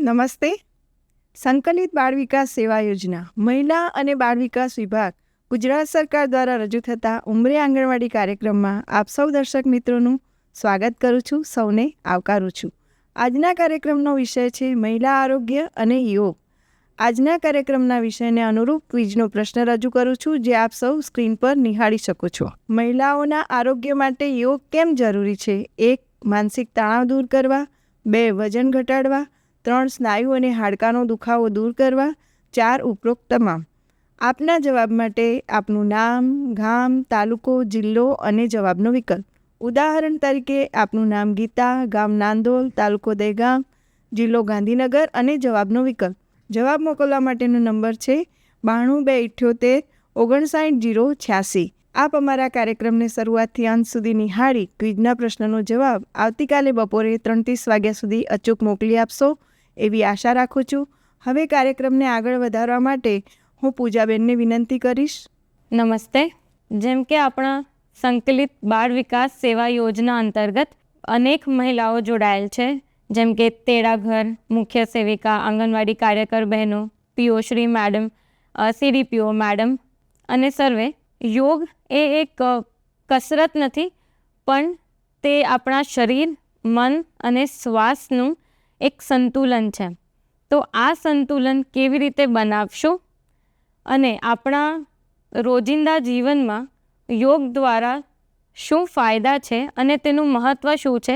નમસ્તે. સંકલિત બાળ વિકાસ સેવા યોજના મહિલા અને બાળ વિકાસ વિભાગ ગુજરાત સરકાર દ્વારા રજૂ થતા ઉમરે આંગણવાડી કાર્યક્રમમાં આપ સૌ દર્શક મિત્રોનું સ્વાગત કરું છું, સૌને આવકારું છું. આજના કાર્યક્રમનો વિષય છે મહિલા આરોગ્ય અને યોગ. આજના કાર્યક્રમના વિષયને અનુરૂપ ક્વિઝનો પ્રશ્ન રજૂ કરું છું, જે આપ સૌ સ્ક્રીન પર નિહાળી શકો છો. મહિલાઓના આરોગ્ય માટે યોગ કેમ જરૂરી છે? 1. માનસિક તણાવ દૂર કરવા. 2. વજન ઘટાડવા. 3. સ્નાયુ અને હાડકાનો દુખાવો દૂર કરવા. 4. ઉપરોક્ત તમામ. આપના જવાબ માટે આપનું નામ, ગામ, તાલુકો, જિલ્લો અને જવાબનો વિકલ્પ. ઉદાહરણ તરીકે આપનું નામ ગીતા, ગામ નાંદોલ, તાલુકો દહેગામ, જિલ્લો ગાંધીનગર અને જવાબનો વિકલ્પ. જવાબ મોકલવા માટેનો નંબર છે 92 278 59 086. આપ અમારા કાર્યક્રમને શરૂઆતથી અંત સુધી નિહાળી ક્વિઝના પ્રશ્નનો જવાબ આવતીકાલે બપોરે 3:30 વાગ્યા સુધી અચૂક મોકલી આપશો એવી આશા રાખું છું. હવે કાર્યક્રમને આગળ વધારવા માટે હું પૂજાબેનને વિનંતી કરીશ. નમસ્તે. જેમ કે આપણા સંકલિત બાળ વિકાસ સેવા યોજના અંતર્ગત અનેક મહિલાઓ જોડાયેલ છે, જેમ કે તેડાઘર, મુખ્ય સેવિકા, આંગણવાડી કાર્યકર બહેનો, પીઓશ્રી મેડમ, સીડીપીઓ મેડમ અને સર્વે. યોગ એ એક કસરત નથી, પણ તે આપણા શરીર, મન અને શ્વાસનું એક સંતુલન છે. તો આ સંતુલન કેવી રીતે બનાવશું અને આપણા રોજિંદા જીવનમાં યોગ દ્વારા શું ફાયદા છે અને તેનું મહત્ત્વ શું છે,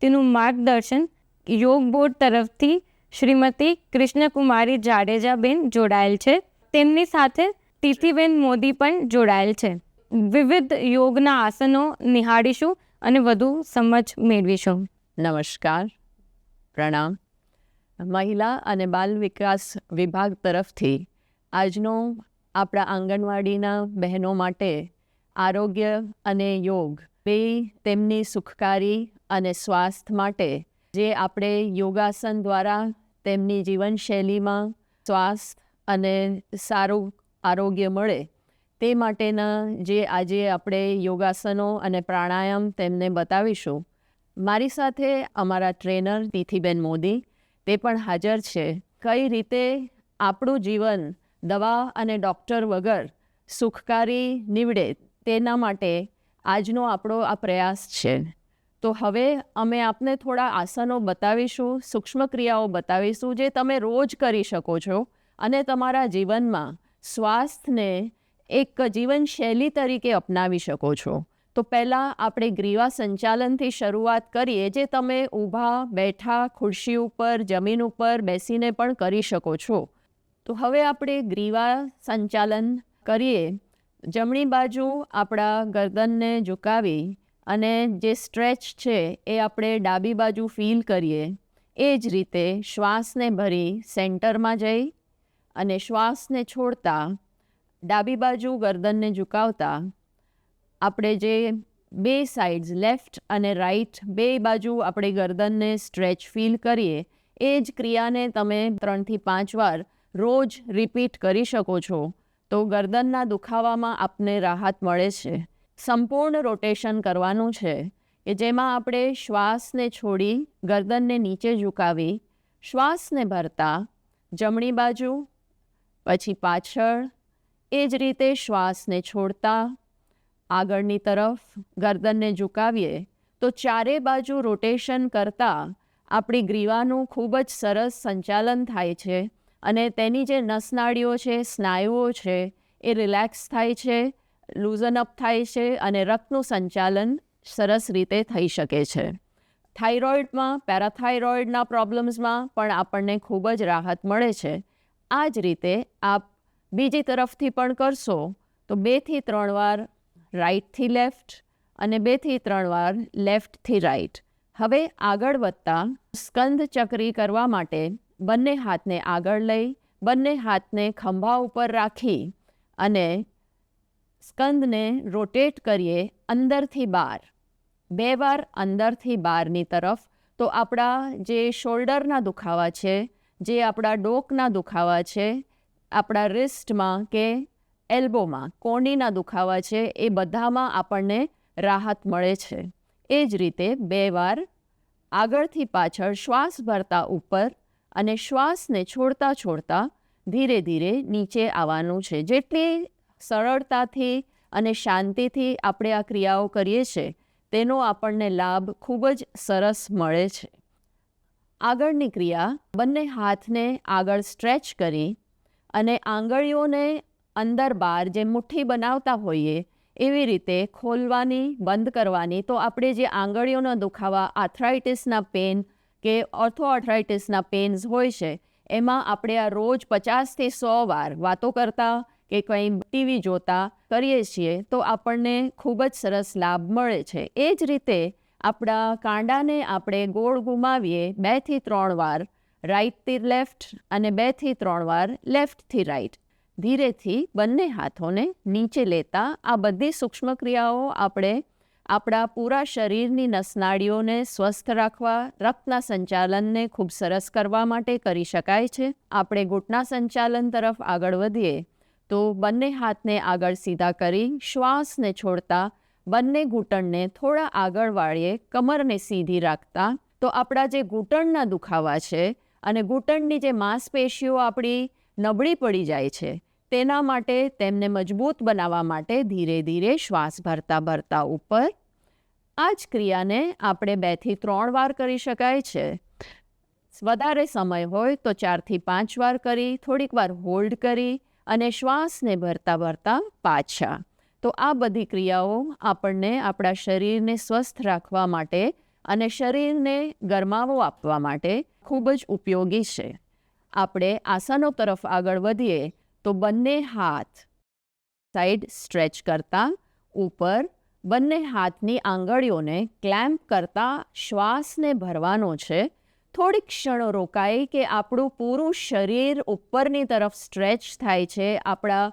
તેનું માર્ગદર્શન યોગ બોર્ડ તરફથી શ્રીમતી કૃષ્ણકુમારી જાડેજાબેન જોડાયેલ છે. તેમની સાથે તિથિબેન મોદી પણ જોડાયેલ છે. વિવિધ યોગના આસનો નિહાળીશું અને વધુ સમજ મેળવીશું. નમસ્કાર, પ્રણામ. મહિલા અને બાલ વિકાસ વિભાગ તરફથી આજનો આપણા આંગણવાડીના બહેનો માટે આરોગ્ય અને યોગ બે તેમની સુખકારી અને સ્વાસ્થ્ય માટે જે આપણે યોગાસન દ્વારા તેમની જીવનશૈલીમાં સ્વાસ્થ્ય અને સારું આરોગ્ય મળે તે માટેના જે આજે આપણે યોગાસનો અને પ્રાણાયામ તેમને બતાવીશું. મારી સાથે અમારા ટ્રેનર તિથિબેન મોદી તે પણ હાજર છે. કઈ રીતે આપણું જીવન દવા અને ડૉક્ટર વગર સુખકારી નીવડે તેના માટે આજનો આપણો આ પ્રયાસ છે. તો હવે અમે આપને થોડા આસનો બતાવીશું, સૂક્ષ્મ ક્રિયાઓ બતાવીશું જે તમે રોજ કરી શકો છો અને તમારા જીવનમાં સ્વાસ્થ્યને એક જીવનશૈલી તરીકે અપનાવી શકો છો. તો પહેલાં આપણે ગ્રીવા સંચાલનથી શરૂઆત કરીએ, જે તમે ઊભા, બેઠા, ખુરશી ઉપર, જમીન ઉપર બેસીને પણ કરી શકો છો. તો હવે આપણે ગ્રીવા સંચાલન કરીએ. જમણી બાજુ આપણા ગરદનને ઝુકાવી અને જે સ્ટ્રેચ છે એ આપણે ડાબી બાજુ ફીલ કરીએ. એ જ રીતે શ્વાસને ભરી સેન્ટરમાં જઈ અને શ્વાસને છોડતા ડાબી બાજુ ગરદનને ઝુકાવતા આપણે જે બે સાઇડ્સ લેફ્ટ અને રાઈટ બે બાજુ આપણે ગરદનને સ્ટ્રેચ ફીલ કરીએ, એ જ ક્રિયાને તમે 3 થી 5 વાર રોજ રિપીટ કરી શકો છો. તો ગરદનના દુખાવામાં આપને રાહત મળે છે. સંપૂર્ણ રોટેશન કરવાનું છે કે જેમાં આપણે શ્વાસને છોડી ગરદનને નીચે ઝુકાવી શ્વાસને ભરતા જમણી બાજુ, પછી પાછળ, એ જ રીતે શ્વાસને છોડતા આગળની તરફ ગરદનને ઝુકાવીએ. તો ચારે બાજુ રોટેશન કરતાં આપણી ગ્રીવાનું ખૂબ જ સરસ સંચાલન થાય છે અને તેની જે નસનાળીઓ છે, સ્નાયુઓ છે, એ રિલેક્સ થાય છે, લૂઝન અપ થાય છે અને રક્તનું સંચાલન સરસ રીતે થઈ શકે છે. થાઇરોઇડમાં, પેરાથાઇરોઇડના પ્રોબ્લેમ્સમાં પણ આપણને ખૂબ જ રાહત મળે છે. આ જ રીતે આપ બીજી તરફથી પણ કરશો તો 2 થી 3 વાર રાઈટથી લેફ્ટ અને 2 થી 3 વાર લેફ્ટથી રાઈટ. હવે આગળ વધતા સ્કંદ ચક્રી કરવા માટે બંને હાથને આગળ લઈ બંને હાથને ખંભા ઉપર રાખી અને સ્કંદને રોટેટ કરીએ અંદરથી બહાર. 2 વાર અંદરથી બહારની તરફ. તો આપણા જે શોલ્ડરના દુખાવા છે, જે આપણા ડોકના દુખાવા છે, આપણા રિસ્ટમાં કે એલ્બોમાં કોણીના દુખાવા છે, એ બધામાં આપણને રાહત મળે છે. એ જ રીતે 2 વાર આગળથી પાછળ શ્વાસ ભરતા ઉપર અને શ્વાસને છોડતા છોડતા ધીરે ધીરે નીચે આવવાનું છે. જેટલી સરળતાથી અને શાંતિથી આપણે આ ક્રિયાઓ કરીએ છીએ તેનો આપણને લાભ ખૂબ જ સરસ મળે છે. આગળની ક્રિયા, બંને હાથને આગળ સ્ટ્રેચ કરી અને આંગળીઓને અંદર બહાર જે મુઠ્ઠી બનાવતા હોઈએ એવી રીતે ખોલવાની, બંધ કરવાની. તો આપણે જે આંગળીઓનો દુખાવા, આર્થરાઇટિસના પેન કે ઓર્થોઆર્થરાઇટિસના પેન્સ હોય છે એમાં આપણે આ રોજ 50થી 100 વાર વાતો કરતા કે કંઈ ટીવી જોતા કરીએ છીએ તો આપણને ખૂબ જ સરસ લાભ મળે છે. એ જ રીતે આપણા કાંડાને આપણે ગોળ ઘુમાવીએ 2થી 3 વાર રાઇટથી લેફ્ટ અને 2થી 3 વાર લેફ્ટથી રાઇટ. ધીરેથી બંને હાથોને નીચે લેતા આ બધી સૂક્ષ્મ ક્રિયાઓ આપણે આપણા પૂરા શરીરની નસનાળીઓને સ્વસ્થ રાખવા, રક્તના સંચાલનને ખૂબ સરસ કરવા માટે કરી શકાય છે. આપણે ઘૂંટણા સંચાલન તરફ આગળ વધીએ તો બંને હાથને આગળ સીધા કરી શ્વાસને છોડતા બંને ઘૂંટણને થોડા આગળ વાળીએ, કમરને સીધી રાખતા. તો આપણા જે ઘૂંટણના દુખાવા છે અને ઘૂંટણની જે માંસપેશીઓ આપણી નબળી પડી જાય છે તેના માટે, તેમને મજબૂત બનાવવા માટે ધીરે ધીરે શ્વાસ ભરતા ભરતા ઉપર. આ જ ક્રિયાને આપણે 2થી 3 વાર કરી શકાય છે. વધારે સમય હોય તો 4થી 5 વાર કરી, થોડીક વાર હોલ્ડ કરી અને શ્વાસને ભરતા ભરતા પાછા. તો આ બધી ક્રિયાઓ આપણને આપણા શરીરને સ્વસ્થ રાખવા માટે અને શરીરને ગરમાવો આપવા માટે ખૂબ જ ઉપયોગી છે. આપણે આસનો તરફ આગળ વધીએ તો બંને હાથ સાઈડ સ્ટ્રેચ કરતા ઉપર, બંને હાથની આંગળીઓને ક્લેમ્પ કરતા શ્વાસને ભરવાનો છે. થોડીક ક્ષણો રોકાઈ કે આપણું પૂરું શરીર ઉપરની તરફ સ્ટ્રેચ થાય છે. આપણા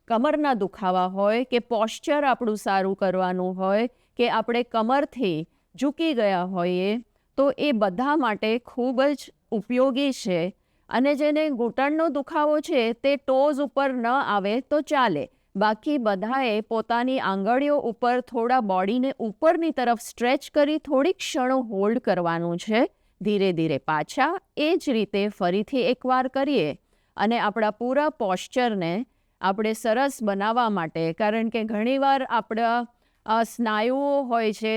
કમરના દુખાવા હોય કે પોશ્ચર આપણું સારું કરવાનું હોય કે આપણે કમરથી ઝૂકી ગયા હોઈએ તો એ બધા માટે ખૂબ જ ઉપયોગી છે. અને જેને ઘૂંટણનો દુખાવો છે તે ટોઝ ઉપર ન આવે તો ચાલે, બાકી બધાએ પોતાની આંગળીઓ ઉપર થોડા બોડીને ઉપરની તરફ સ્ટ્રેચ કરી થોડીક ક્ષણો હોલ્ડ કરવાનું છે. ધીરે ધીરે પાછા. એ જ રીતે ફરીથી એકવાર કરીએ અને આપણા પૂરા પોશ્ચરને આપણે સરસ બનાવવા માટે, કારણ કે ઘણીવાર આપણા સ્નાયુઓ હોય છે,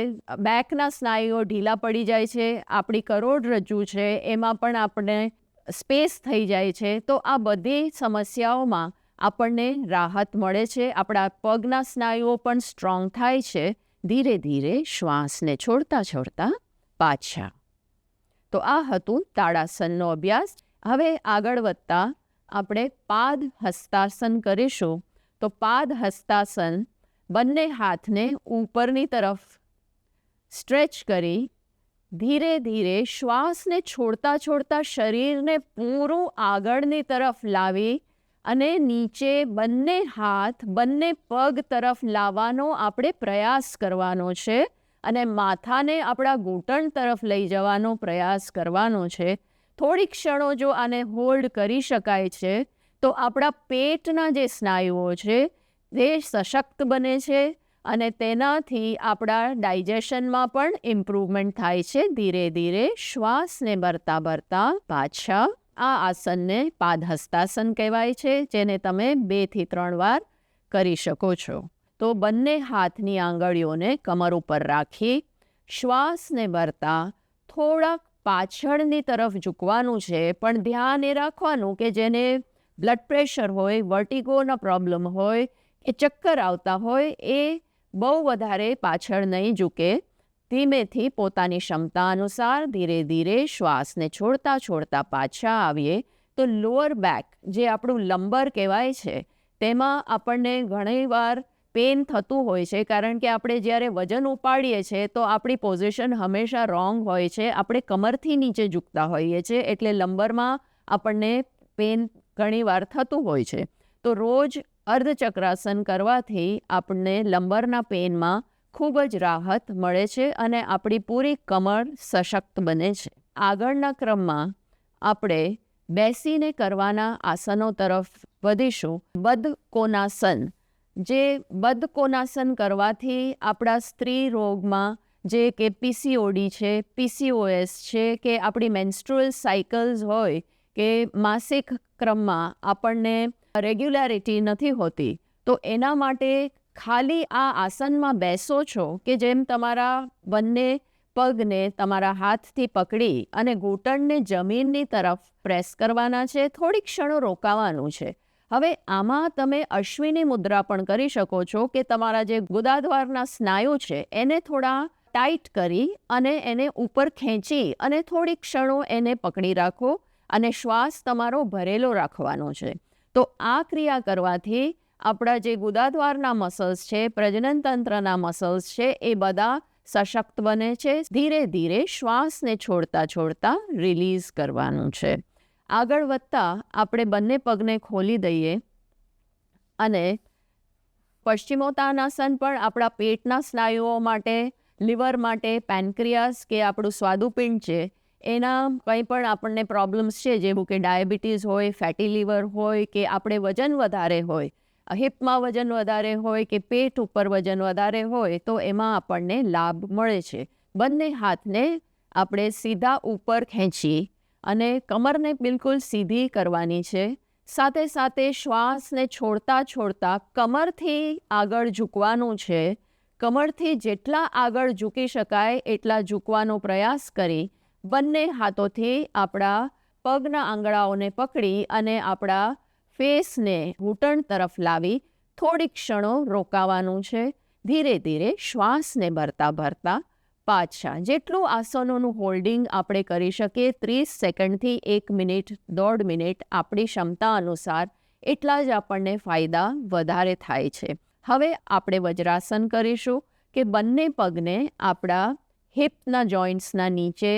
બેકના સ્નાયુઓ ઢીલા પડી જાય છે, આપણી કરોડરજ્જુ છે એમાં પણ આપણે સ્પેસ થઈ જાય છે. તો આ બધી સમસ્યાઓમાં આપણને રાહત મળે છે. આપણા પગના સ્નાયુઓ પણ સ્ટ્રોંગ થાય છે. ધીરે ધીરે શ્વાસને છોડતા છોડતા પાછા. તો આ હતું તાડાસનનો અભ્યાસ. હવે આગળ વધતા આપણે પાદ હસ્તાસન કરીશું. તો પાદ હસ્તાસન, બંને હાથને ઉપરની તરફ સ્ટ્રેચ કરી ધીરે ધીરે શ્વાસને છોડતા છોડતા શરીરને પૂરું આગળની તરફ લાવી અને નીચે બંને હાથ, બંને પગ તરફ લાવવાનો આપણે પ્રયાસ કરવાનો છે અને માથાને આપણા ઘૂંટણ તરફ લઈ જવાનો પ્રયાસ કરવાનો છે. થોડી ક્ષણો જો આને હોલ્ડ કરી શકાય છે તો આપણા પેટના જે સ્નાયુઓ છે તે સશક્ત બને છે અને તેનાથી આપણા ડાયજેશનમાં પણ ઇમ્પ્રૂવમેન્ટ થાય છે. ધીરે ધીરે શ્વાસને ભરતા ભરતા પાછા. આ આસનને પાદ હસ્તાસન કહેવાય છે, જેને તમે 2થી 3 વાર કરી શકો છો. તો બંને હાથની આંગળીઓને કમર ઉપર રાખી શ્વાસને ભરતા થોડાક પાછળની તરફ ઝૂકવાનું છે, પણ ધ્યાન એ રાખવાનું કે જેને બ્લડ પ્રેશર હોય, વર્ટિગોના પ્રોબ્લેમ હોય કે ચક્કર આવતા હોય એ બહુ વધારે પાછળ નહીં ઝૂકે. ધીમેથી પોતાની ક્ષમતા અનુસાર ધીરે ધીરે શ્વાસને છોડતા છોડતા પાછા આવીએ તો લોઅર બેક, જે આપણું લંબર કહેવાય છે, તેમાં આપણને ઘણીવાર પેન થતું હોય છે, કારણ કે આપણે જ્યારે વજન ઉપાડીએ છીએ તો આપણી પોઝિશન હંમેશા રોંગ હોય છે. આપણે કમરથી નીચે ઝૂકતા હોઈએ છીએ એટલે લંબરમાં આપણને પેન ઘણીવાર થતું હોય છે. તો રોજ અર્ધચક્રાસન કરવાથી આપણને લંબરના પેનમાં ખૂબ જ રાહત મળે છે અને આપણી પૂરી કમર સશક્ત બને છે. આગળના ક્રમમાં આપણે બેસીને કરવાના આસનો તરફ વધીશું. બદ્ધ કોનાસન, જે બદ્ધ કોનાસન કરવાથી આપણા સ્ત્રી રોગમાં જે કે પીસીઓડી છે, પીસીઓએસ છે કે આપણી મેન્સ્ટ્રુઅલ સાયકલ્સ હોય કે માસિક ક્રમમાં આપણને રેગ્યુલારિટી નથી હોતી, તો એના માટે ખાલી આ આસનમાં બેસો છો કે જેમ તમારા બંને પગને તમારા હાથથી પકડી અને ઘૂંટણને જમીનની તરફ પ્રેસ કરવાના છે, થોડીક ક્ષણો રોકાવાનું છે. હવે આમાં તમે અશ્વિની મુદ્રા પણ કરી શકો છો કે તમારા જે ગુદાદ્વારના સ્નાયુ છે એને થોડા ટાઈટ કરી અને એને ઉપર ખેંચી અને થોડીક ક્ષણો એને પકડી રાખો અને શ્વાસ તમારો ભરેલો રાખવાનો છે. તો આ ક્રિયા કરવાથી આપણા જે ગુદાદ્વારના મસલ્સ છે, પ્રજનન તંત્રના મસલ્સ છે, એ બધા સશક્ત બને છે. ધીરે ધીરે શ્વાસને છોડતા છોડતા રિલીઝ કરવાનું છે. આગળ વધતા આપણે બંને પગને ખોલી દઈએ અને પશ્ચિમોત્તાનાસન પણ આપણા પેટના સ્નાયુઓ માટે, લીવર માટે, પેનક્રિયાસ કે આપણું સ્વાદુપિંડ છે એના કંઈ પણ આપણને પ્રોબ્લેમ્સ છે, જેવું કે ડાયાબિટીસ હોય, ફેટી લીવર હોય, કે આપણે વજન વધારે હોય, હિપમાં વજન વધારે હોય કે પેટ ઉપર વજન વધારે હોય, તો એમાં આપણને લાભ મળે છે. બંને હાથને આપણે સીધા ઉપર ખેંચી અને કમરને બિલકુલ સીધી કરવાની છે. સાથે સાથે શ્વાસને છોડતા છોડતા કમરથી આગળ ઝૂકવાનું છે. કમરથી જેટલા આગળ ઝૂકી શકાય એટલા ઝૂકવાનો પ્રયાસ કરી બંને હાથોથી આપણા પગના આંગળાઓને પકડી અને આપણા ફેસને ઘૂંટણ તરફ લાવી થોડીક ક્ષણો રોકાવાનું છે. ધીરે ધીરે શ્વાસને ભરતા ભરતા પાછા. જેટલું આસનોનું હોલ્ડિંગ આપણે કરી શકીએ, 30 સેકન્ડથી 1 મિનિટ, 1.5 મિનિટ, આપણી ક્ષમતા અનુસાર એટલા જ આપણને ફાયદા વધારે થાય છે. હવે આપણે વજ્રાસન કરીશું કે બંને પગને આપણા હિપના જોઈન્ટ્સના નીચે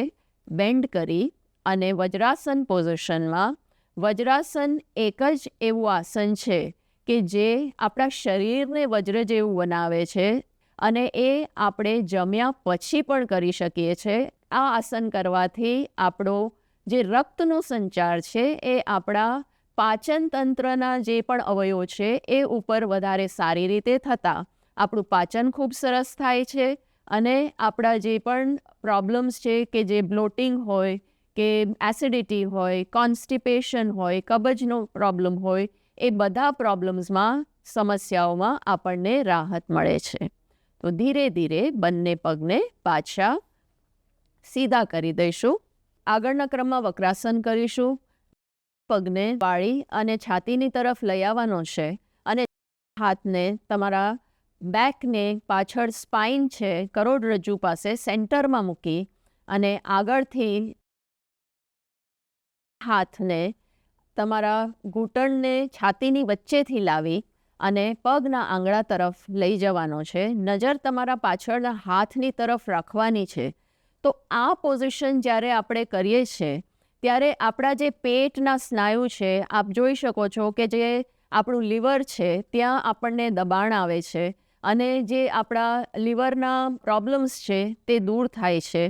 બેન્ડ કરી અને વજ્રાસન પોઝિશનમાં. વજ્રાસન એક જ એવું આસન છે કે જે આપણા શરીરને વજ્ર જેવું બનાવે છે અને એ આપણે જમ્યા પછી પણ કરી શકીએ છીએ. આ આસન કરવાથી આપણો જે રક્તનો સંચાર છે એ આપણા પાચન તંત્રના જે પણ અવયવો છે એ ઉપર વધારે સારી રીતે થતા આપણું પાચન ખૂબ સરસ થાય છે અને આપણા જે પણ પ્રોબ્લેમ્સ છે કે જે બ્લોટિંગ હોય કે એસિડિટી હોય, કોન્સ્ટિપેશન હોય, કબજનો પ્રોબ્લેમ હોય, એ બધા પ્રોબ્લેમ્સમાં, સમસ્યાઓમાં આપણને રાહત મળે છે. તો ધીરે ધીરે બંને પગને પાછા સીધા કરી દઈશું. આગળના ક્રમમાં વક્રાસન કરીશું. પગને વાળી અને છાતીની તરફ લઈ આવવાનો છે અને હાથને તમારા બેકને પાછળ સ્પાઇન છે, કરોડરજ્જુ પાસે સેન્ટરમાં મૂકી અને આગળથી હાથને તમારા ઘૂંટણને છાતીની વચ્ચેથી લાવી અને પગના આંગળા તરફ લઈ જવાનો છે. નજર તમારા પાછળના હાથની તરફ રાખવાની છે. તો આ પોઝિશન જ્યારે આપણે કરીએ છીએ ત્યારે આપણા જે પેટના સ્નાયુ છે, આપ જોઈ શકો છો કે જે આપણું લીવર છે ત્યાં આપણને દબાણ આવે છે અને જે આપણા લીવરના પ્રોબ્લેમ્સ છે તે દૂર થાય છે.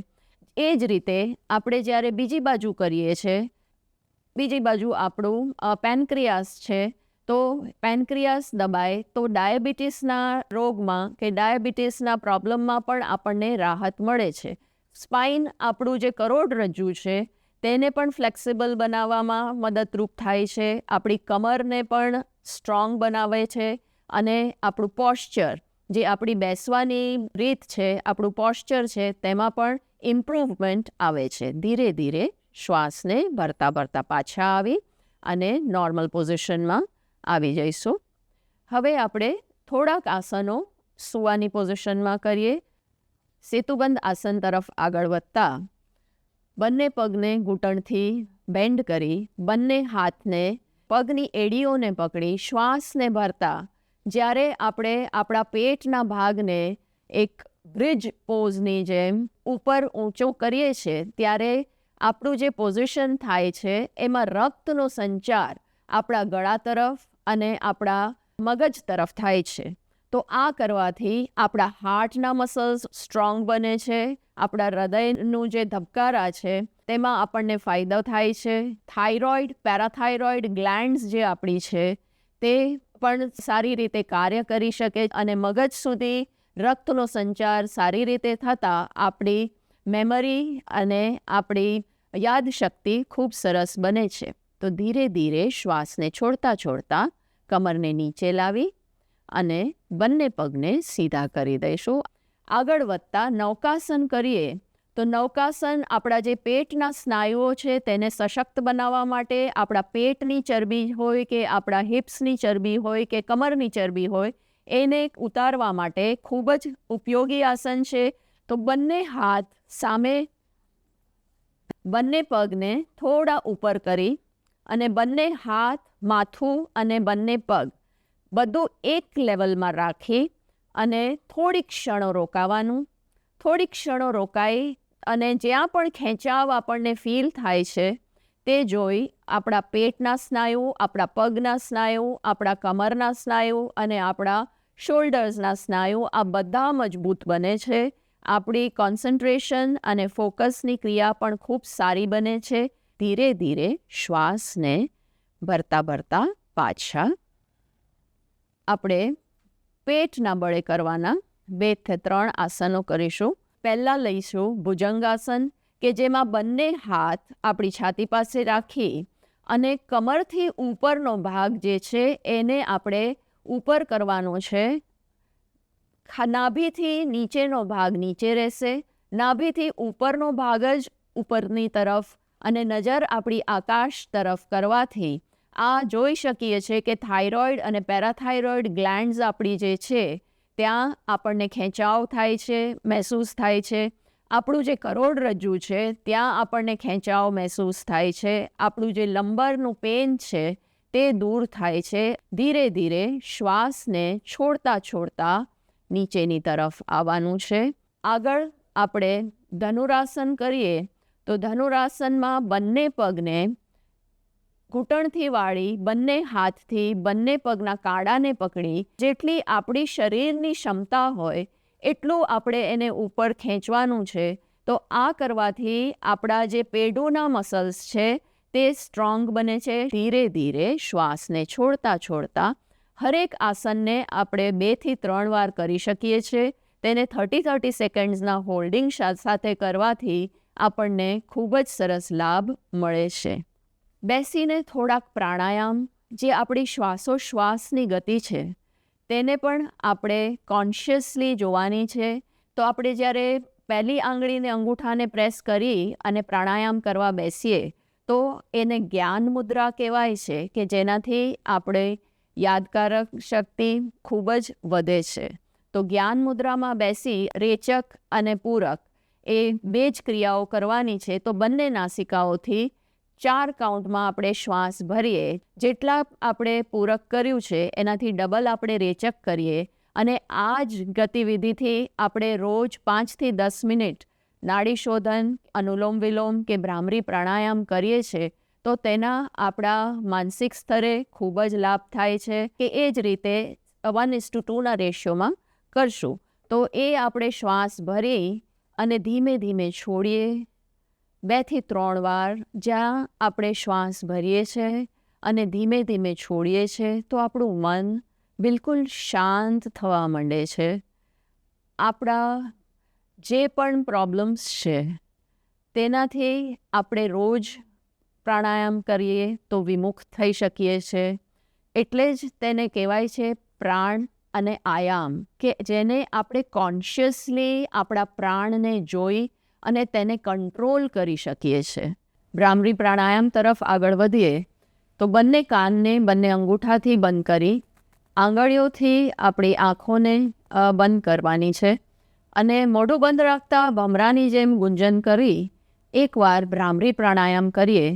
એ જ રીતે આપણે જ્યારે બીજી બાજુ કરીએ છીએ, બીજી બાજુ આપણું પેનક્રિયાસ છે, તો પેનક્રિયાસ દબાય તો ડાયાબિટીસના રોગમાં કે ડાયાબિટીસના પ્રોબ્લેમમાં પણ આપણને રાહત મળે છે. સ્પાઇન આપણું જે કરોડરજ્જુ છે તેને પણ ફ્લેક્સિબલ બનાવવામાં મદદરૂપ થાય છે. આપણી કમરને પણ સ્ટ્રોંગ બનાવે છે અને આપણું પોશ્ચર, જે આપણી બેસવાની રીત છે, આપણું પોશ્ચર છે, તેમાં પણ ઇમ્પ્રૂવમેન્ટ આવે છે. ધીરે ધીરે શ્વાસને ભરતા ભરતા પાછા આવી અને નોર્મલ પોઝિશનમાં આવી જઈશું. હવે આપણે થોડાક આસનો સૂવાની પોઝિશનમાં કરીએ. સેતુબંધ આસન તરફ આગળ વધતા બંને પગને ઘૂંટણથી બેન્ડ કરી બંને હાથને પગની એડીઓને પકડી શ્વાસને ભરતા જ્યારે આપણે આપણા પેટના ભાગને એક બ્રિજ પોઝની જેમ ઉપર ઊંચો કરીએ છીએ ત્યારે આપણું જે પોઝિશન થાય છે એમાં રક્તનો સંચાર આપણા ગળા તરફ અને આપણા મગજ તરફ થાય છે. તો આ કરવાથી આપણા હાર્ટના મસલ્સ સ્ટ્રોંગ બને છે. આપણા હૃદયનું જે ધબકારા છે તેમાં આપણને ફાયદો થાય છે. થાઇરોઇડ, પેરાથાઇરોઇડ ગ્લેન્ડ્સ જે આપણી છે તે પણ સારી રીતે કાર્ય કરી શકે અને મગજ સુધી રક્તનો સંચાર સારી રીતે થતાં આપણી મેમરી અને આપણી યાદશક્તિ ખૂબ સરસ બને છે. તો ધીરે ધીરે શ્વાસને છોડતા છોડતા કમરને નીચે લાવી અને બંને પગને સીધા કરી દઈશું. આગળ વધતા નૌકાસન કરીએ તો નૌકાસન આપણા જે પેટના સ્નાયુઓ છે તેને સશક્ત બનાવવા માટે, આપણા પેટની ચરબી હોય કે આપણા હિપ્સની ચરબી હોય કે કમરની ચરબી હોય એને ઉતારવા માટે ખૂબ જ ઉપયોગી આસન છે. તો બંને હાથ સામે, બંને પગને થોડા ઉપર કરી અને બંને હાથ, માથું અને બંને પગ બધું એક લેવલમાં રાખી અને થોડીક ક્ષણો રોકાવાનું. થોડીક ક્ષણો રોકાઈ અને જ્યાં પણ ખેંચાવ આપણને ફીલ થાય છે તે જોઈ આપણા પેટના સ્નાયુ, આપણા પગના સ્નાયુ, આપણા કમરના સ્નાયુ અને આપણા શોલ્ડર્સના સ્નાયુ આ બધા મજબૂત બને છે. આપણી કોન્સન્ટ્રેશન અને ફોકસની ક્રિયા પણ ખૂબ સારી બને છે. ધીરે ધીરે શ્વાસને ભરતા ભરતા પાછા આપણે પેટના બળે કરવાના 2 થી 3 આસનો કરીશું. પહેલાં લઈશું ભુજંગાસન કે જેમાં બંને હાથ આપણી છાતી પાસે રાખી અને કમરથી ઉપરનો ભાગ જે છે એને આપણે ઉપર કરવાનો છે. નાભીથી નીચેનો ભાગ નીચે રહેશે, નાભીથી ઉપરનો ભાગ જ ઉપરની તરફ અને નજર આપણી આકાશ તરફ કરવાથી આ જોઈ શકીએ છીએ કે થાઇરોઇડ અને પેરાથાઇરોઇડ ગ્લેન્ડ્સ આપણી જે છે ત્યાં આપણને ખેંચાવ થાય છે, મહેસૂસ થાય છે. આપણું જે કરોડરજ્જુ છે ત્યાં આપણને ખેંચાવ મહેસૂસ થાય છે. આપણું જે લંબરનું પેન છે તે દૂર થાય છે. ધીરે ધીરે શ્વાસને છોડતા છોડતા નીચેની તરફ આવવાનું છે. આગળ આપણે ધનુરાસન કરીએ તો ધનુરાસનમાં બંને પગને ઘૂંટણથી વાળી બંને હાથથી બંને પગના કાડાને પકડી જેટલી આપણી શરીરની ક્ષમતા હોય એટલું આપણે એને ઉપર ખેંચવાનું છે. તો આ કરવાથી આપણા જે પેડોના મસલ્સ છે તે સ્ટ્રોંગ બને છે. ધીરે ધીરે શ્વાસને છોડતા છોડતા હરેક આસનને આપણે 2 થી 3 વાર કરી શકીએ છીએ. તેને 30 સેકન્ડ્સના હોલ્ડિંગ સાથે કરવાથી આપણને ખૂબ જ સરસ લાભ મળે છે. બેસીને થોડાક પ્રાણાયામ, જે આપણી શ્વાસોશ્વાસની ગતિ છે તેને પણ આપણે કોન્શિયસલી જોવાની છે. તો આપણે જ્યારે પહેલી આંગળીને અંગૂઠાને પ્રેસ કરી અને પ્રાણાયામ કરવા બેસીએ તો એને જ્ઞાન મુદ્રા કહેવાય છે કે જેનાથી આપણે યાદકારક શક્તિ ખૂબ જ વધે છે. તો જ્ઞાન મુદ્રામાં બેસી રેચક અને પૂરક એ 2 જ ક્રિયાઓ કરવાની છે. તો બંને નાસિકાઓથી 4 કાઉન્ટમાં આપણે શ્વાસ ભરીએ. જેટલા આપણે પૂરક કર્યું છે એનાથી ડબલ આપણે રેચક કરીએ અને આ જ ગતિવિધિથી આપણે રોજ 5 થી 10 મિનિટ નાડી શોધન, અનુલોમ વિલોમ કે ભ્રામરી પ્રાણાયામ કરીએ છીએ તો તેના આપણા માનસિક સ્તરે ખૂબ જ લાભ થાય છે. કે એ જ રીતે 1:2ના રેશિયોમાં કરશું. તો એ આપણે શ્વાસ ભરી અને ધીમે ધીમે છોડીએ 2 થી 3 વાર. જ્યાં આપણે શ્વાસ ભરીએ છીએ અને ધીમે ધીમે છોડીએ છીએ તો આપણું મન બિલકુલ શાંત થવા માંડે છે. આપણા જે પણ પ્રોબ્લેમ્સ છે તેનાથી આપણે રોજ પ્રાણાયામ કરીએ તો વિમુખ થઈ શકીએ છીએ. એટલે જ તેને કહેવાય છે પ્રાણ અને આયામ, કે જેને આપણે કોન્શિયસલી આપણા પ્રાણને જોઈ અને તેને કંટ્રોલ કરી શકીએ છીએ. ભ્રામરી પ્રાણાયામ તરફ આગળ વધીએ તો બંને કાનને બંને અંગૂઠાથી બંધ કરી આંગળીઓથી આપણી આંખોને બંધ કરવાની છે અને મોઢું બંધ રાખતા ભમરાની જેમ ગુંજન કરી એકવાર ભ્રામરી પ્રાણાયામ કરીએ.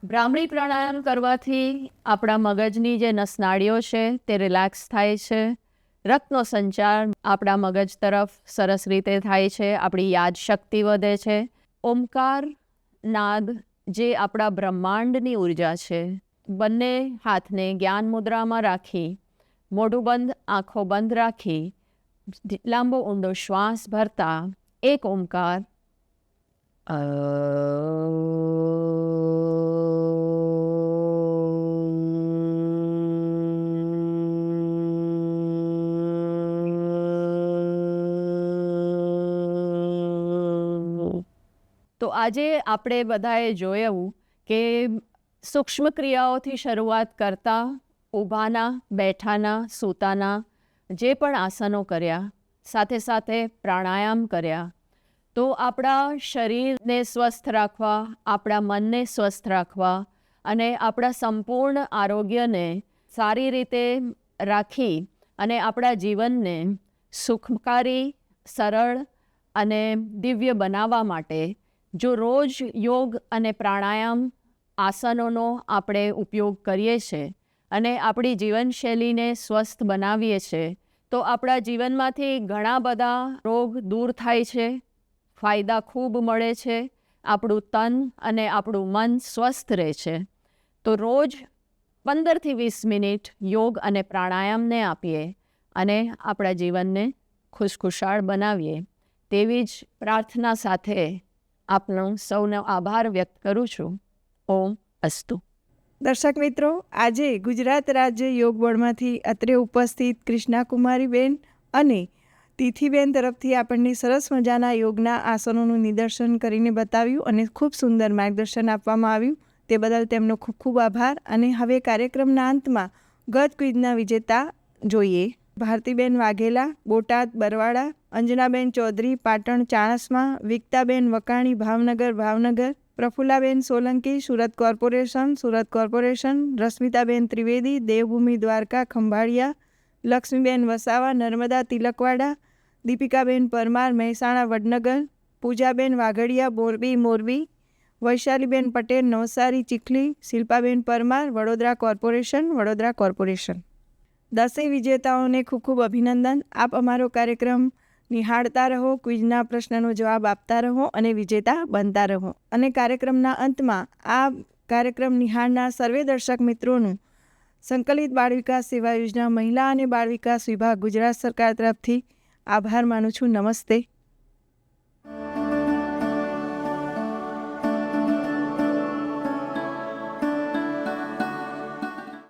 ભ્રામરી પ્રાણાયામ કરવાથી આપણા મગજની જે નસનાળીઓ છે તે રિલેક્સ થાય છે. રક્તનો સંચાર આપણા મગજ તરફ સરસ રીતે થાય છે. આપણી યાદશક્તિ વધે છે. ઓમકાર નાદ જે આપણા બ્રહ્માંડની ઉર્જા છે, બંને હાથને જ્ઞાન મુદ્રામાં રાખી મોઢું બંધ, આંખો બંધ રાખી લાંબો ઊંડો શ્વાસ ભરતા એક ઓમકાર તો આજે આપણે બધાએ જોયું કે સૂક્ષ્મ ક્રિયાઓથી શરૂઆત કરતા ઊભાના, બેઠાના, સૂતાના જે પણ આસનો કર્યા, સાથે સાથે પ્રાણાયામ કર્યા, તો આપણા શરીરને સ્વસ્થ રાખવા, આપણા મનને સ્વસ્થ રાખવા અને આપણા સંપૂર્ણ આરોગ્યને સારી રીતે રાખી અને આપણા જીવનને સુખકારી, સરળ અને દિવ્ય બનાવવા માટે જો રોજ યોગ અને પ્રાણાયામ આસનોનો આપણે ઉપયોગ કરીએ છીએ અને આપણી જીવનશૈલીને સ્વસ્થ બનાવીએ છીએ, તો આપણા જીવનમાંથી ઘણા બધા રોગ દૂર થાય છે, ફાયદા ખૂબ મળે છે, આપણું તન અને આપણું મન સ્વસ્થ રહે છે. તો રોજ 15થી 20 મિનિટ યોગ અને પ્રાણાયામને આપીએ અને આપણા જીવનને ખુશખુશાલ બનાવીએ, તેવી જ પ્રાર્થના સાથે આપનો સૌનો આભાર વ્યક્ત કરું છું. ઓમ અસ્તુ. દર્શક મિત્રો, આજે ગુજરાત રાજ્ય યોગ બોર્ડમાંથી અત્રે ઉપસ્થિત કૃષ્ણાકુમારીબેન અને તિથિબેન તરફથી આપણને સરસ મજાના યોગના આસનોનું નિદર્શન કરીને બતાવ્યું અને ખૂબ સુંદર માર્ગદર્શન આપવામાં આવ્યું. તે બદલ તેમનો ખૂબ ખૂબ આભાર. અને હવે કાર્યક્રમના અંતમાં ગત ક્વિઝના વિજેતા જોઈએ. ભારતીબેન વાઘેલા, બોટાદ બરવાડા, અંજનાબેન ચૌધરી, પાટણ ચાણસ્મા, વિકતાબેન વકાણી, ભાવનગર, પ્રફુલ્લાબેન સોલંકી, સુરત કોર્પોરેશન, રશ્મિતાબેન ત્રિવેદી, દેવભૂમિ દ્વારકા ખંભાળિયા, લક્ષ્મીબેન વસાવા, નર્મદા તિલકવાડા, દીપિકાબેન પરમાર, મહેસાણા વડનગર, પૂજાબેન વાઘડિયા, મોરબી, વૈશાલીબેન પટેલ, નવસારી ચીખલી, શિલ્પાબેન પરમાર, વડોદરા કોર્પોરેશન. 10 વિજેતાઓને ખૂબ ખૂબ અભિનંદન. આપ અમારો કાર્યક્રમ નિહાળતા રહો, ક્વિઝના પ્રશ્નનો જવાબ આપતા રહો અને વિજેતા બનતા રહો. અને કાર્યક્રમના અંતમાં આ કાર્યક્રમ નિહાળનાર સર્વે દર્શક મિત્રોનું સંકલિત બાળ વિકાસ સેવા યોજના મહિલા અને બાળ વિકાસ વિભાગ ગુજરાત સરકાર તરફથી આભાર માનું છું. નમસ્તે.